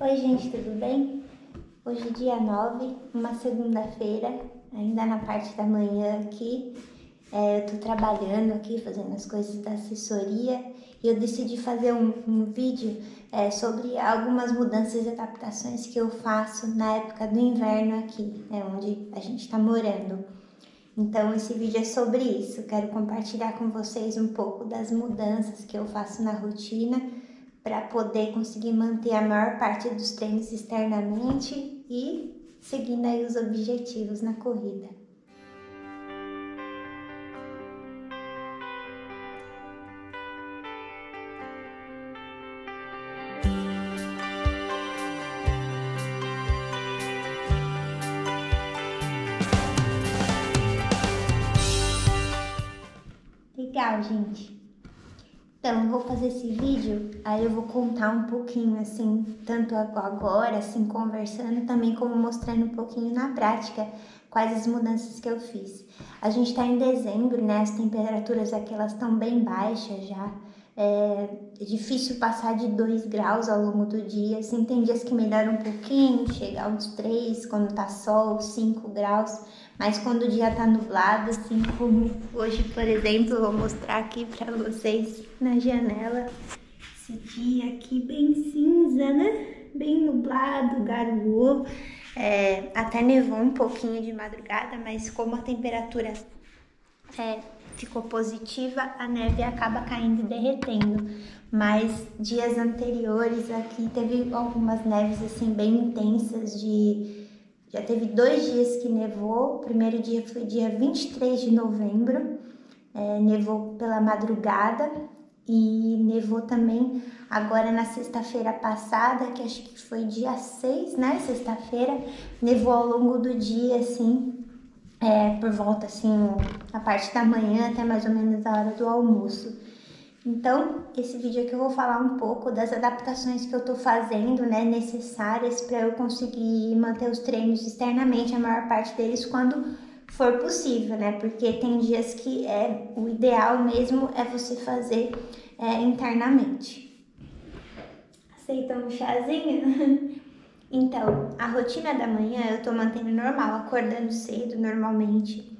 Oi gente, tudo bem? Hoje dia 9, uma segunda-feira, ainda na parte da manhã aqui. Eu tô trabalhando aqui, fazendo as coisas da assessoria e eu decidi fazer um vídeo sobre algumas mudanças e adaptações que eu faço na época do inverno aqui, onde a gente está morando. Então esse vídeo é sobre isso, quero compartilhar com vocês um pouco das mudanças que eu faço na rotina para poder conseguir manter a maior parte dos treinos externamente e seguindo aí os objetivos na corrida. Legal, gente. Então, eu vou fazer esse vídeo, aí eu vou contar um pouquinho, assim, tanto agora, assim, conversando, também como mostrando um pouquinho na prática quais as mudanças que eu fiz. A gente tá em dezembro, né, as temperaturas aqui, elas estão bem baixas já, é difícil passar de 2 graus ao longo do dia, assim, tem dias que melhora um pouquinho, chega a uns 3, quando tá sol, 5 graus, mas quando o dia tá nublado, assim como hoje, por exemplo, eu vou mostrar aqui pra vocês na janela, esse dia aqui bem cinza, né? Bem nublado, garoou, até nevou um pouquinho de madrugada, mas como a temperatura ficou positiva, a neve acaba caindo e derretendo. Mas dias anteriores aqui teve algumas neves assim bem intensas já teve 2 dias que nevou. O primeiro dia foi dia 23 de novembro, nevou pela madrugada e nevou também agora na sexta-feira passada, que acho que foi dia 6, né? Sexta-feira, nevou ao longo do dia, assim, por volta, assim, a parte da manhã até mais ou menos a hora do almoço. Então, esse vídeo aqui eu vou falar um pouco das adaptações que eu tô fazendo, né, necessárias para eu conseguir manter os treinos externamente, a maior parte deles quando for possível, né, porque tem dias que o ideal mesmo é você fazer internamente. Aceita um chazinho? Então, a rotina da manhã eu tô mantendo normal, acordando cedo normalmente.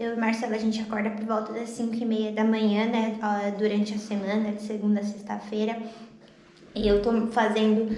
Eu e Marcela, a gente acorda por volta das 5h30 da manhã, né? Durante a semana, de segunda a sexta-feira. E eu tô fazendo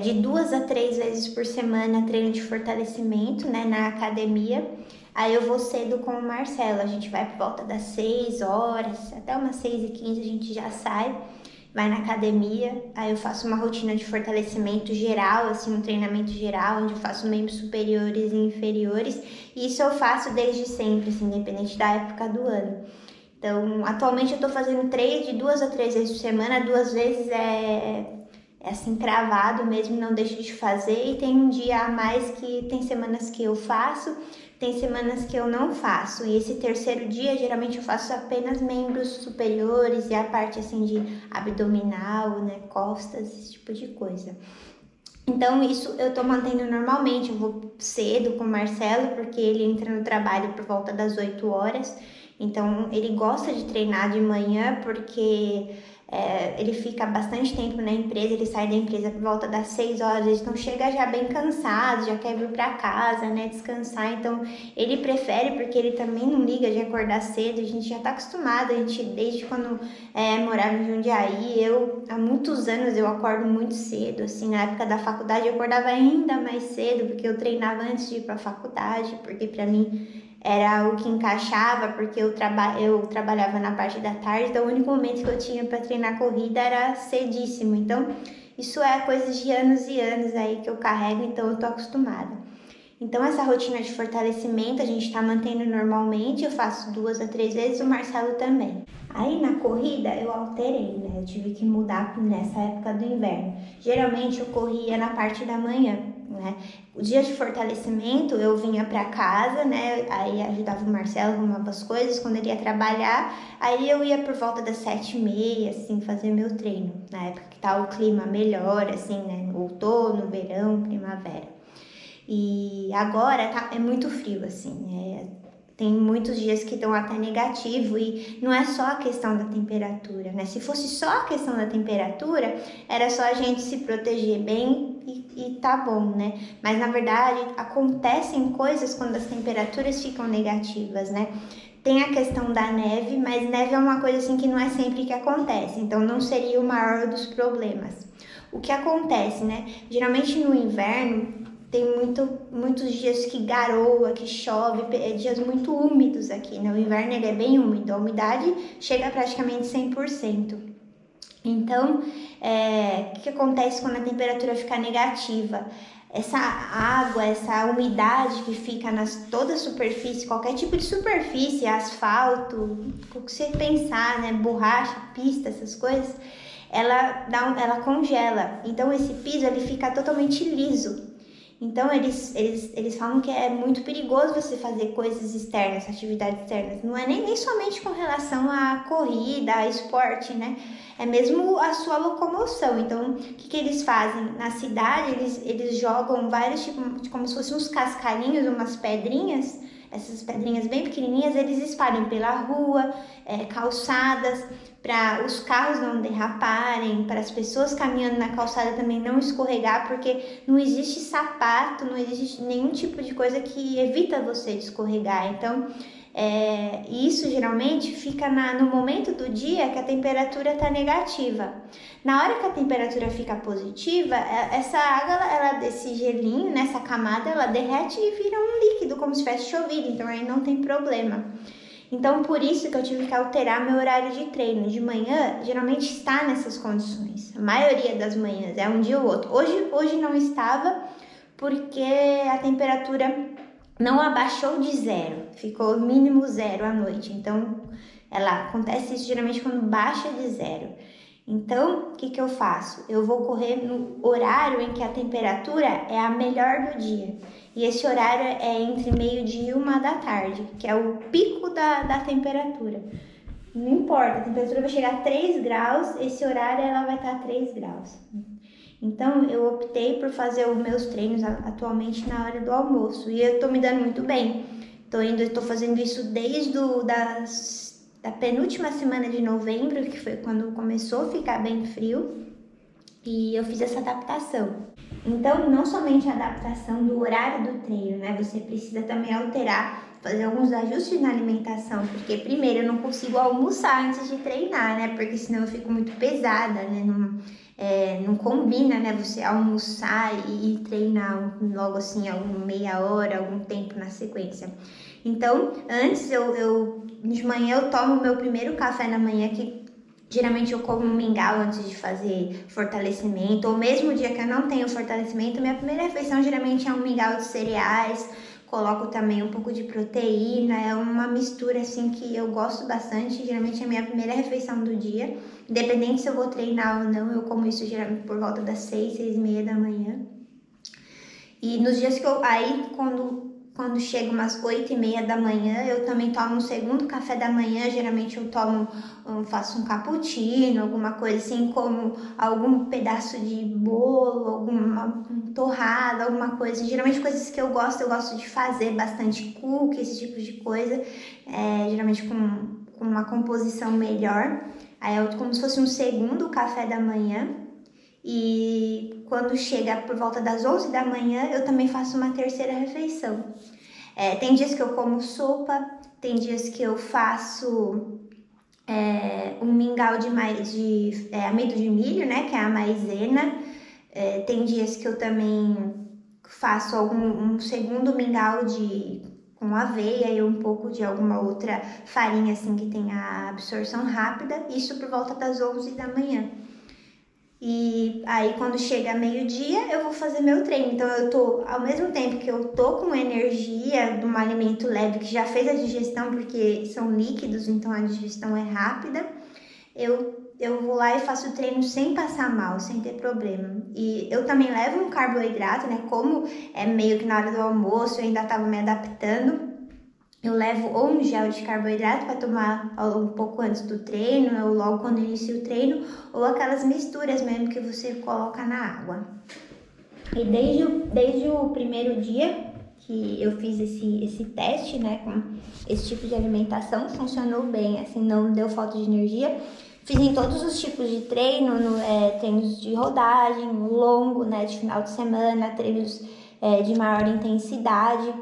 de 2 a 3 vezes por semana treino de fortalecimento, né? Na academia. Aí eu vou cedo com o Marcelo, a gente vai por volta das 6 horas, até umas 6h15 a gente já sai, vai na academia. Aí eu faço uma rotina de fortalecimento geral, assim, um treinamento geral, onde eu faço membros superiores e inferiores. E isso eu faço desde sempre, assim, independente da época do ano. Então, atualmente eu tô fazendo de 2 a 3 vezes por semana, 2 vezes assim, cravado mesmo, não deixo de fazer. E tem um dia a mais que tem semanas que eu faço, tem semanas que eu não faço. E esse terceiro dia, geralmente eu faço apenas membros superiores e a parte, assim, de abdominal, né, costas, esse tipo de coisa. Então, isso eu tô mantendo normalmente. Eu vou cedo com o Marcelo, porque ele entra no trabalho por volta das 8 horas. Então, ele gosta de treinar de manhã, porque ele fica bastante tempo na empresa, ele sai da empresa por volta das 6 horas, então chega já bem cansado, já quer vir para casa, né, descansar. Então, ele prefere, porque ele também não liga de acordar cedo, a gente já tá acostumado, a gente, desde quando morava em Jundiaí, há muitos anos eu acordo muito cedo, assim, na época da faculdade eu acordava ainda mais cedo, porque eu treinava antes de ir pra faculdade, porque para mim era o que encaixava, porque eu trabalhava na parte da tarde, então o único momento que eu tinha para treinar corrida era cedíssimo. Então, isso é coisa de anos e anos aí que eu carrego, então eu tô acostumada. Então, essa rotina de fortalecimento a gente tá mantendo normalmente, eu faço 2 a 3 vezes, o Marcelo também. Aí na corrida eu alterei, né? Eu tive que mudar nessa época do inverno. Geralmente eu corria na parte da manhã, né? O dia de fortalecimento eu vinha para casa, né? Aí ajudava o Marcelo, arrumava as coisas quando ele ia trabalhar. Aí eu ia por volta das 7h30, assim, fazer meu treino. Na época que tá o clima melhor, assim, né? Outono, verão, primavera. E agora é muito frio, assim, Tem muitos dias que estão até negativo e não é só a questão da temperatura, né? Se fosse só a questão da temperatura, era só a gente se proteger bem e tá bom, né? Mas na verdade acontecem coisas quando as temperaturas ficam negativas, né? Tem a questão da neve, mas neve é uma coisa assim que não é sempre que acontece, então não seria o maior dos problemas. O que acontece, né? Geralmente no inverno tem muitos dias que garoa, que chove, dias muito úmidos aqui, né? O inverno ele é bem úmido, a umidade chega a praticamente 100%. Então, o que acontece quando a temperatura fica negativa? Essa água, essa umidade que fica toda a superfície, qualquer tipo de superfície, asfalto, o que você pensar, né? Borracha, pista, essas coisas, ela congela. Então, esse piso ele fica totalmente liso. Então, eles falam que é muito perigoso você fazer coisas externas, atividades externas. Não é nem somente com relação à corrida, a esporte, né? É mesmo a sua locomoção. Então, o que eles fazem? Na cidade, eles jogam vários tipos, como se fossem uns cascalhinhos, umas pedrinhas. Essas pedrinhas bem pequenininhas, eles espalham pela rua, calçadas, para os carros não derraparem, para as pessoas caminhando na calçada também não escorregar, porque não existe sapato, não existe nenhum tipo de coisa que evita você de escorregar. Então, isso geralmente fica no momento do dia que a temperatura está negativa. Na hora que a temperatura fica positiva, essa água, desse gelinho, nessa camada, ela derrete e vira um líquido, como se tivesse chovido, então aí não tem problema. Então, por isso que eu tive que alterar meu horário de treino. De manhã, geralmente está nessas condições. A maioria das manhãs, é um dia ou outro. Hoje não estava, porque a temperatura não abaixou de 0. Ficou mínimo 0 à noite. Então, acontece isso geralmente quando baixa de 0. Então, o que eu faço? Eu vou correr no horário em que a temperatura é a melhor do dia. E esse horário é entre meio-dia e 1h, que é o pico da temperatura. Não importa, a temperatura vai chegar a 3 graus, esse horário ela vai estar a 3 graus. Então, eu optei por fazer os meus treinos atualmente na hora do almoço. E eu tô me dando muito bem. Tô fazendo isso desde da penúltima semana de novembro, que foi quando começou a ficar bem frio, e eu fiz essa adaptação. Então, não somente a adaptação do horário do treino, né? Você precisa também alterar, fazer alguns ajustes na alimentação, porque primeiro eu não consigo almoçar antes de treinar, né? Porque senão eu fico muito pesada, né? Não combina, né? Você almoçar e treinar logo assim, alguma meia hora, algum tempo na sequência. Então, antes de manhã eu tomo o meu primeiro café da manhã, que geralmente eu como um mingau antes de fazer fortalecimento, ou mesmo o dia que eu não tenho fortalecimento, minha primeira refeição geralmente é um mingau de cereais, coloco também um pouco de proteína, é uma mistura assim que eu gosto bastante, geralmente é a minha primeira refeição do dia, independente se eu vou treinar ou não, eu como isso geralmente por volta das 6h30 da manhã. E nos dias que quando chega umas 8h30 da manhã, eu também tomo um segundo café da manhã. Geralmente eu faço um cappuccino, alguma coisa assim, como algum pedaço de bolo, alguma torrada, alguma coisa. Geralmente coisas que eu gosto de fazer, bastante cookie, esse tipo de coisa, geralmente com uma composição melhor. Aí é como se fosse um segundo café da manhã. E quando chega por volta das 11 da manhã, eu também faço uma terceira refeição. Tem dias que eu como sopa, tem dias que eu faço um mingau de amido de milho, né, que é a maisena. Tem dias que eu também faço um segundo mingau com aveia e um pouco de alguma outra farinha assim que tenha absorção rápida, isso por volta das 11 da manhã. E aí quando chega meio-dia eu vou fazer meu treino, então ao mesmo tempo que eu tô com energia de um alimento leve que já fez a digestão, porque são líquidos, então a digestão é rápida, eu vou lá e faço o treino sem passar mal, sem ter problema. E eu também levo um carboidrato, né, como é meio que na hora do almoço eu ainda tava me adaptando, eu levo ou um gel de carboidrato para tomar um pouco antes do treino, ou logo quando inicia o treino, ou aquelas misturas mesmo que você coloca na água. E desde o primeiro dia que eu fiz esse teste, né, com esse tipo de alimentação, funcionou bem, assim, não deu falta de energia. Fiz em todos os tipos de treino, treinos de rodagem, longo, né, de final de semana, treinos de maior intensidade,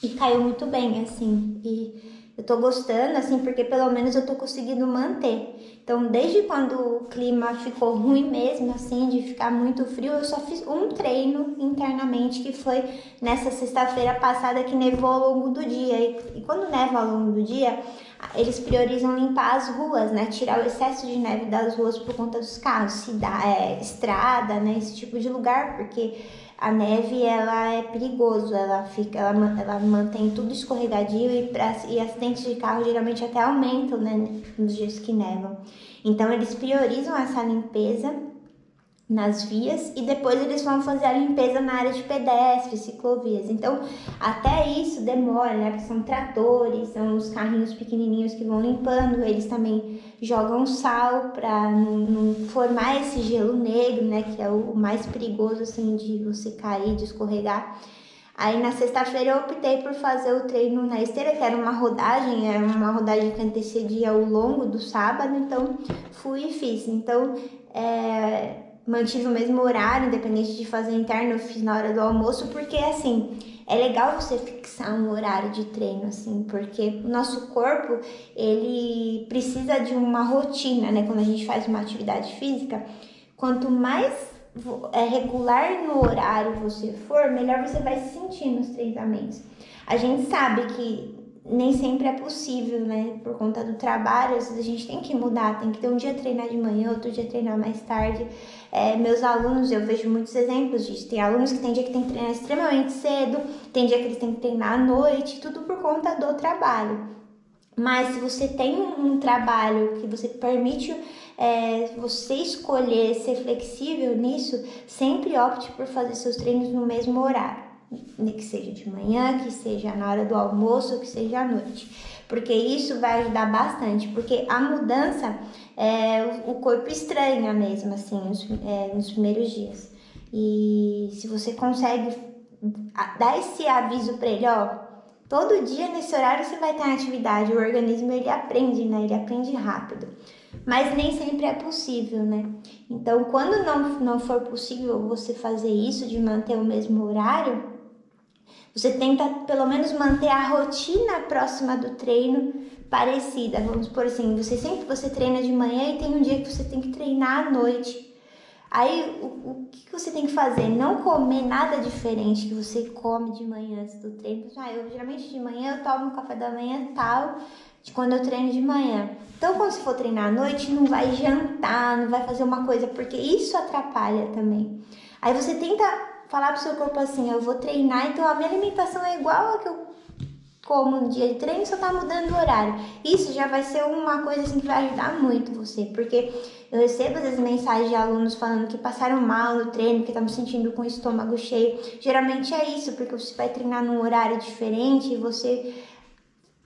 e caiu muito bem, assim, e eu tô gostando, assim, porque pelo menos eu tô conseguindo manter. Então, desde quando o clima ficou ruim mesmo, assim, de ficar muito frio, eu só fiz um treino internamente, que foi nessa sexta-feira passada, que nevou ao longo do dia. E quando neva ao longo do dia, eles priorizam limpar as ruas, né? Tirar o excesso de neve das ruas por conta dos carros, estrada, né? Esse tipo de lugar, porque a neve, ela é perigoso, ela mantém tudo escorregadio e acidentes de carro geralmente até aumentam, né, nos dias que nevam. Então eles priorizam essa limpeza nas vias e depois eles vão fazer a limpeza na área de pedestres, ciclovias. Então, até isso demora, né? Porque são tratores, são os carrinhos pequenininhos que vão limpando. Eles também jogam sal para não formar esse gelo negro, né? Que é o mais perigoso, assim, de você cair, de escorregar. Aí na sexta-feira eu optei por fazer o treino na esteira, que era uma rodagem que antecedia o longo do sábado, então fui e fiz. Então, mantive o mesmo horário, independente de fazer interno, eu fiz na hora do almoço, porque assim, é legal você fixar um horário de treino, assim, porque o nosso corpo, ele precisa de uma rotina, né? Quando a gente faz uma atividade física, quanto mais regular no horário você for, melhor você vai se sentir nos treinamentos. A gente sabe que nem sempre é possível, né? Por conta do trabalho, às vezes a gente tem que mudar, tem que ter um dia treinar de manhã, outro dia treinar mais tarde. Meus alunos, eu vejo muitos exemplos disso. Tem alunos que tem dia que tem que treinar extremamente cedo, tem dia que eles têm que treinar à noite, tudo por conta do trabalho. Mas se você tem um trabalho que você permite você escolher ser flexível nisso, sempre opte por fazer seus treinos no mesmo horário. Que seja de manhã, que seja na hora do almoço, que seja à noite. Porque isso vai ajudar bastante, porque a mudança, o corpo estranha mesmo, assim, nos primeiros dias. E se você consegue dar esse aviso para ele, ó, todo dia nesse horário você vai ter uma atividade, o organismo ele aprende, né? Ele aprende rápido. Mas nem sempre é possível, né? Então, quando não for possível você fazer isso, de manter o mesmo horário, você tenta pelo menos manter a rotina próxima do treino parecida. Vamos por assim, você treina de manhã e tem um dia que você tem que treinar à noite. Aí, o que você tem que fazer? Não comer nada diferente que você come de manhã antes do treino. Geralmente de manhã eu tomo um café da manhã tal, de quando eu treino de manhã. Então, quando você for treinar à noite, não vai jantar, não vai fazer uma coisa, porque isso atrapalha também. Aí você tenta falar pro seu corpo assim, eu vou treinar, então a minha alimentação é igual a que eu como no dia de treino, só tá mudando o horário. Isso já vai ser uma coisa assim que vai ajudar muito você, porque eu recebo às vezes mensagens de alunos falando que passaram mal no treino, que estavam sentindo com o estômago cheio. Geralmente é isso, porque você vai treinar num horário diferente e você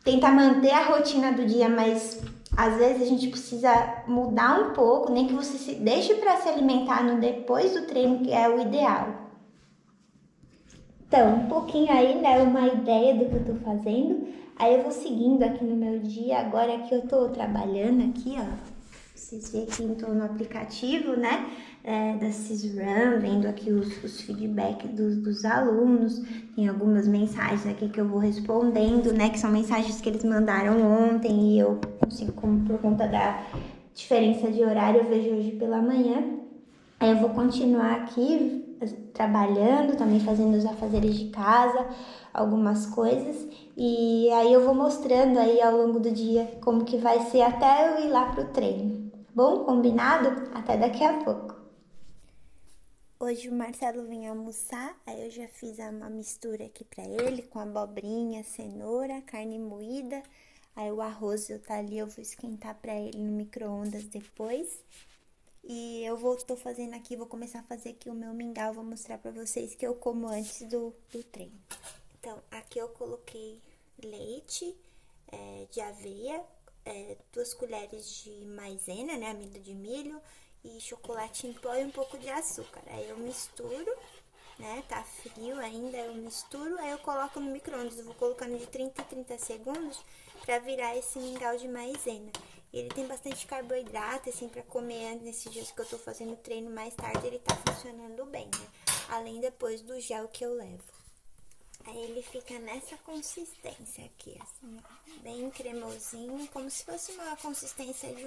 tenta manter a rotina do dia, mas às vezes a gente precisa mudar um pouco, nem que você se deixe para se alimentar no depois do treino, que é o ideal. Então, um pouquinho aí, né, uma ideia do que eu tô fazendo. Aí eu vou seguindo aqui no meu dia. Agora que eu tô trabalhando aqui, ó, vocês veem que eu tô no aplicativo, né, da CISRAM, vendo aqui os feedbacks dos alunos. Tem algumas mensagens aqui que eu vou respondendo, né, que são mensagens que eles mandaram ontem e eu consigo, como por conta da diferença de horário, eu vejo hoje pela manhã. Aí eu vou continuar aqui trabalhando, também fazendo os afazeres de casa, algumas coisas, e aí eu vou mostrando aí ao longo do dia como que vai ser até eu ir lá pro treino. Bom, combinado? Até daqui a pouco. Hoje o Marcelo vem almoçar, aí eu já fiz uma mistura aqui pra ele com abobrinha, cenoura, carne moída, aí o arroz tá ali, eu vou esquentar pra ele no micro-ondas depois. E tô fazendo aqui, vou começar a fazer aqui o meu mingau, vou mostrar pra vocês que eu como antes do treino. Então, aqui eu coloquei leite de aveia, 2 colheres de maisena, né, amido de milho, e chocolate em pó e um pouco de açúcar. Aí eu misturo né? Tá frio ainda, eu misturo, aí eu coloco no micro-ondas. Eu vou colocando de 30 em 30 segundos pra virar esse mingau de maisena. Ele tem bastante carboidrato, assim, pra comer nesses dias que eu tô fazendo treino mais tarde, ele tá funcionando bem, né? Além depois do gel que eu levo. Aí ele fica nessa consistência aqui, assim, ó, bem cremosinho, como se fosse uma consistência de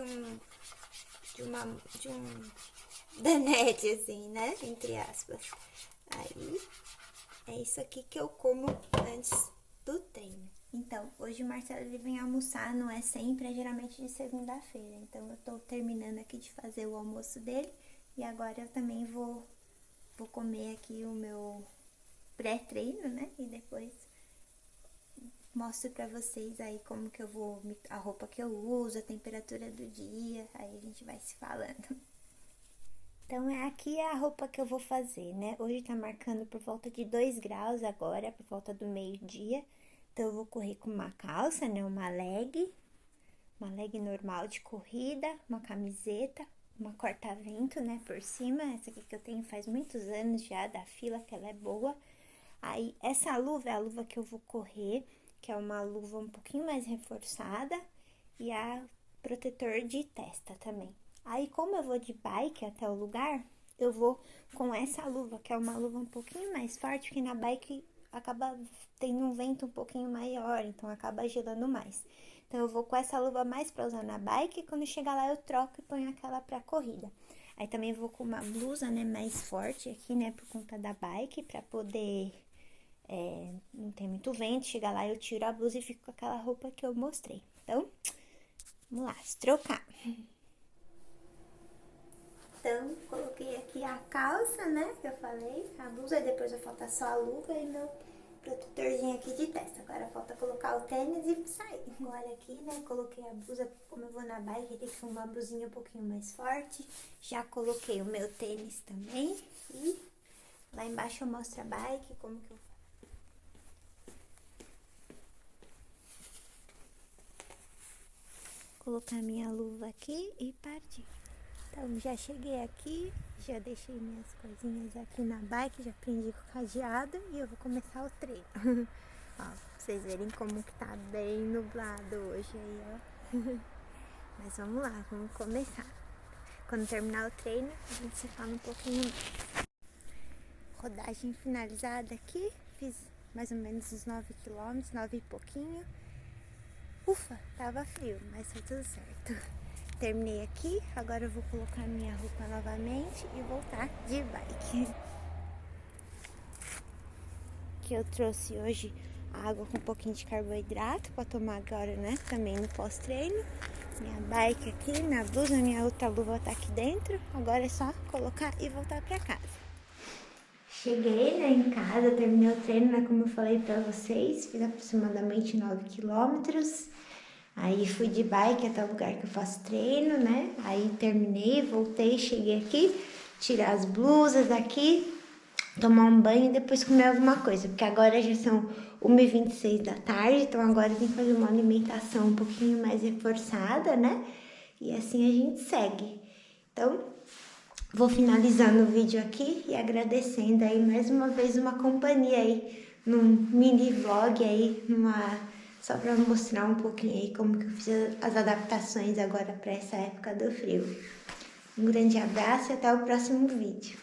um danete, assim, né? Entre aspas. Aí, é isso aqui que eu como antes do treino. Então, hoje o Marcelo ele vem almoçar, não é sempre, é geralmente de segunda-feira. Então, eu tô terminando aqui de fazer o almoço dele e agora eu também vou comer aqui o meu pré-treino, né? E depois mostro pra vocês aí como que eu vou, a roupa que eu uso, a temperatura do dia, aí a gente vai se falando. Então, aqui é a roupa que eu vou fazer, né? Hoje tá marcando por volta de 2 graus agora, por volta do meio-dia. Então, eu vou correr com uma calça, né? Uma leg normal de corrida, uma camiseta, uma corta-vento, né? Por cima, essa aqui que eu tenho faz muitos anos já, da Fila, que ela é boa. Aí, essa luva é a luva que eu vou correr, que é uma luva um pouquinho mais reforçada, e a protetor de testa também. Aí, como eu vou de bike até o lugar, eu vou com essa luva, que é uma luva um pouquinho mais forte, porque na bike acaba tendo um vento um pouquinho maior, então acaba gelando mais. Então, eu vou com essa luva mais pra usar na bike, e quando chegar lá eu troco e ponho aquela pra corrida. Aí, também vou com uma blusa, né, mais forte aqui, né, por conta da bike, pra poder... não tem muito vento, chega lá eu tiro a blusa e fico com aquela roupa que eu mostrei. Então, vamos lá, se trocar. Então, coloquei aqui a calça, né, que eu falei, a blusa, depois vai faltar só a luva e meu protetorzinho aqui de testa. Agora falta colocar o tênis e sair. Agora aqui, né, coloquei a blusa, como eu vou na bike, tem que ser uma blusinha um pouquinho mais forte. Já coloquei o meu tênis também e lá embaixo eu mostro a bike, como que eu faço. Colocar minha luva aqui e partir. Então, já cheguei aqui, já deixei minhas coisinhas aqui na bike, já prendi com o cadeado e eu vou começar o treino. Ó, pra vocês verem como que tá bem nublado hoje aí, ó. Mas vamos lá, vamos começar. Quando terminar o treino, a gente se fala um pouquinho mais. Rodagem finalizada aqui, fiz mais ou menos uns 9 km, 9 e pouquinho. Ufa, tava frio, mas foi tudo certo. Terminei aqui, agora eu vou colocar minha roupa novamente e voltar de bike. Que eu trouxe hoje água com um pouquinho de carboidrato para tomar agora, né? Também no pós-treino. Minha bike aqui, minha blusa, minha outra luva tá aqui dentro. Agora é só colocar e voltar para casa. Cheguei, né, em casa, terminei o treino, né, como eu falei pra vocês, fiz aproximadamente 9 quilômetros. Aí fui de bike até o lugar que eu faço treino, né? Aí terminei, voltei, cheguei aqui, tirar as blusas daqui, tomar um banho e depois comer alguma coisa. Porque agora já são 1h26 da tarde, então agora tem que fazer uma alimentação um pouquinho mais reforçada, né? E assim a gente segue. Então, vou finalizando o vídeo aqui e agradecendo aí mais uma vez uma companhia aí, num mini vlog aí, só para mostrar um pouquinho aí como que eu fiz as adaptações agora para essa época do frio. Um grande abraço e até o próximo vídeo.